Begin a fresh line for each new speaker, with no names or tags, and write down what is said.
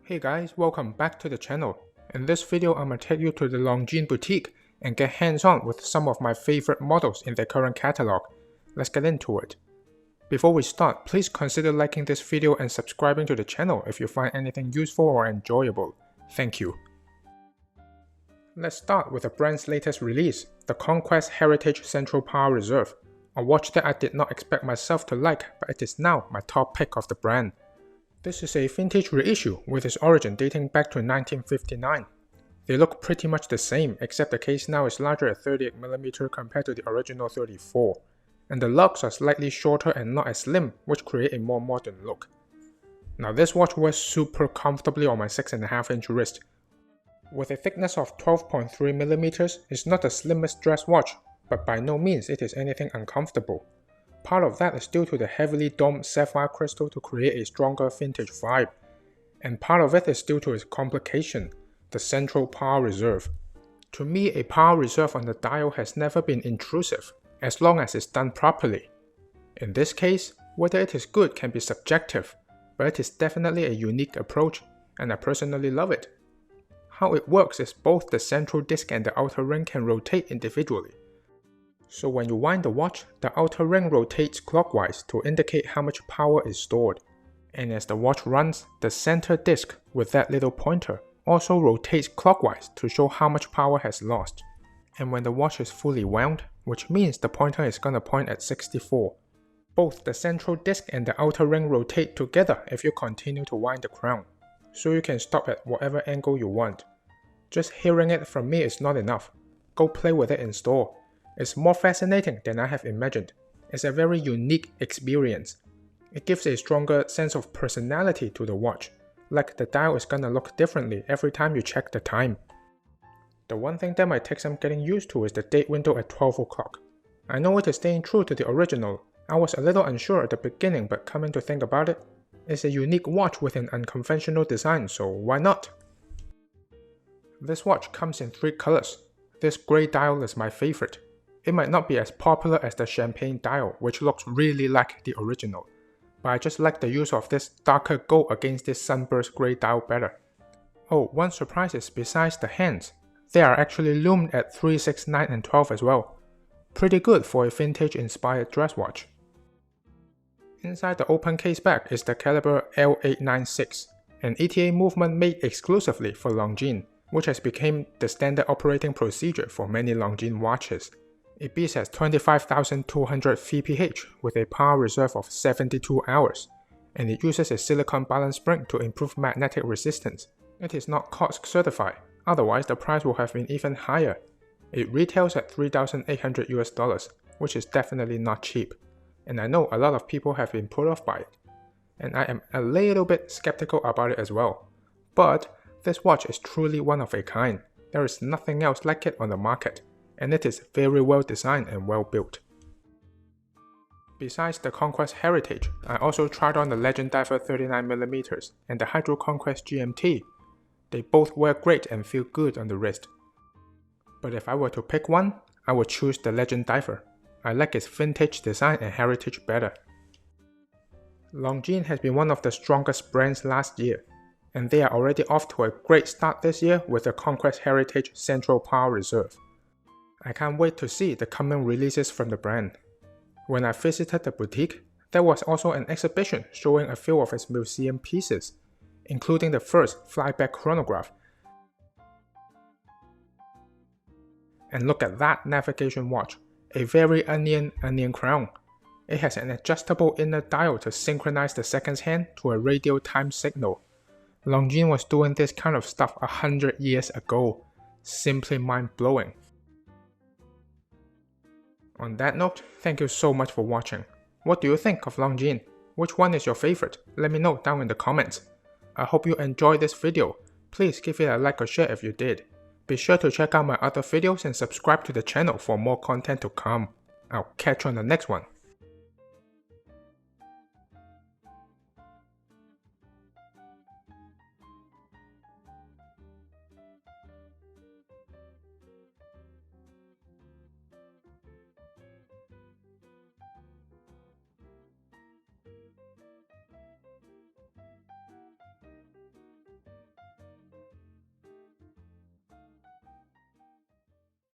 Hey guys, welcome back to the channel. In this video, I'm gonna take you to the Longines boutique and get hands-on with some of my favorite models in their current catalog. Let's get into it. Before we start, please consider liking this video and subscribing to the channel if you find anything useful or enjoyable. Thank you. Let's start with the brand's latest release, the Conquest Heritage Central Power Reserve, a watch that I did not expect myself to like, but it is now my top pick of the brand. This is a vintage reissue with its origin dating back to 1959. They look pretty much the same, except the case now is larger at 38mm compared to the original 34, and the lugs are slightly shorter and not as slim, which create a more modern look. Now this watch wears super comfortably on my 6.5-inch wrist. With a thickness of 12.3mm, it's not the slimmest dress watch, but by no means it is anything uncomfortable. Part of that is due to the heavily domed sapphire crystal to create a stronger vintage vibe, and part of it is due to its complication, the central power reserve. To me, a power reserve on the dial has never been intrusive, as long as it's done properly. In this case, whether it is good can be subjective, but it is definitely a unique approach, and I personally love it. How it works is both the central disc and the outer ring can rotate individually. So when you wind the watch, the outer ring rotates clockwise to indicate how much power is stored. And as the watch runs, the center disc with that little pointer also rotates clockwise to show how much power has lost. And when the watch is fully wound, which means the pointer is gonna point at 64, both the central disc and the outer ring rotate together if you continue to wind the crown. So you can stop at whatever angle you want. Just hearing it from me is not enough. Go play with it in store. It's more fascinating than I have imagined. It's a very unique experience. It gives a stronger sense of personality to the watch, like the dial is gonna look differently every time you check the time. The one thing that might take some getting used to is the date window at 12 o'clock. I know it is staying true to the original. I was a little unsure at the beginning, but coming to think about it, it's a unique watch with an unconventional design, so why not? This watch comes in 3 colors. This grey dial is my favorite. It might not be as popular as the champagne dial, which looks really like the original, but I just like the use of this darker gold against this sunburst grey dial better. Oh, one surprise is besides the hands, they are actually loomed at 3, 6, 9 and 12 as well. Pretty good for a vintage inspired dress watch. Inside the open case back is the caliber L896, an ETA movement made exclusively for Longines, which has become the standard operating procedure for many Longines watches. It beats at 25,200 VPH with a power reserve of 72 hours, and it uses a silicon balance spring to improve magnetic resistance. It is not COSC certified, otherwise the price will have been even higher. It retails at $3,800 US, which is definitely not cheap. And I know a lot of people have been put off by it, and I am a little bit skeptical about it as well. But this watch is truly one of a kind. There is nothing else like it on the market, and it is very well designed and well built. Besides the Conquest Heritage, I also tried on the Legend Diver 39mm and the Hydro Conquest GMT. They both wear great and feel good on the wrist. But if I were to pick one, I would choose the Legend Diver. I like its vintage design and heritage better. Longines has been one of the strongest brands last year, and they are already off to a great start this year with the Conquest Heritage Central Power Reserve. I can't wait to see the coming releases from the brand. When I visited the boutique, there was also an exhibition showing a few of its museum pieces, including the first flyback chronograph. And look at that navigation watch. A very onion crown. It has an adjustable inner dial to synchronize the seconds hand to a radial time signal. Longines was doing this kind of stuff 100 years ago. Simply mind-blowing. On that note, thank you so much for watching. What do you think of Longines? Which one is your favorite? Let me know down in the comments. I hope you enjoyed this video. Please give it a like or share if you did. Be sure to check out my other videos and subscribe to the channel for more content to come. I'll catch you on the next one.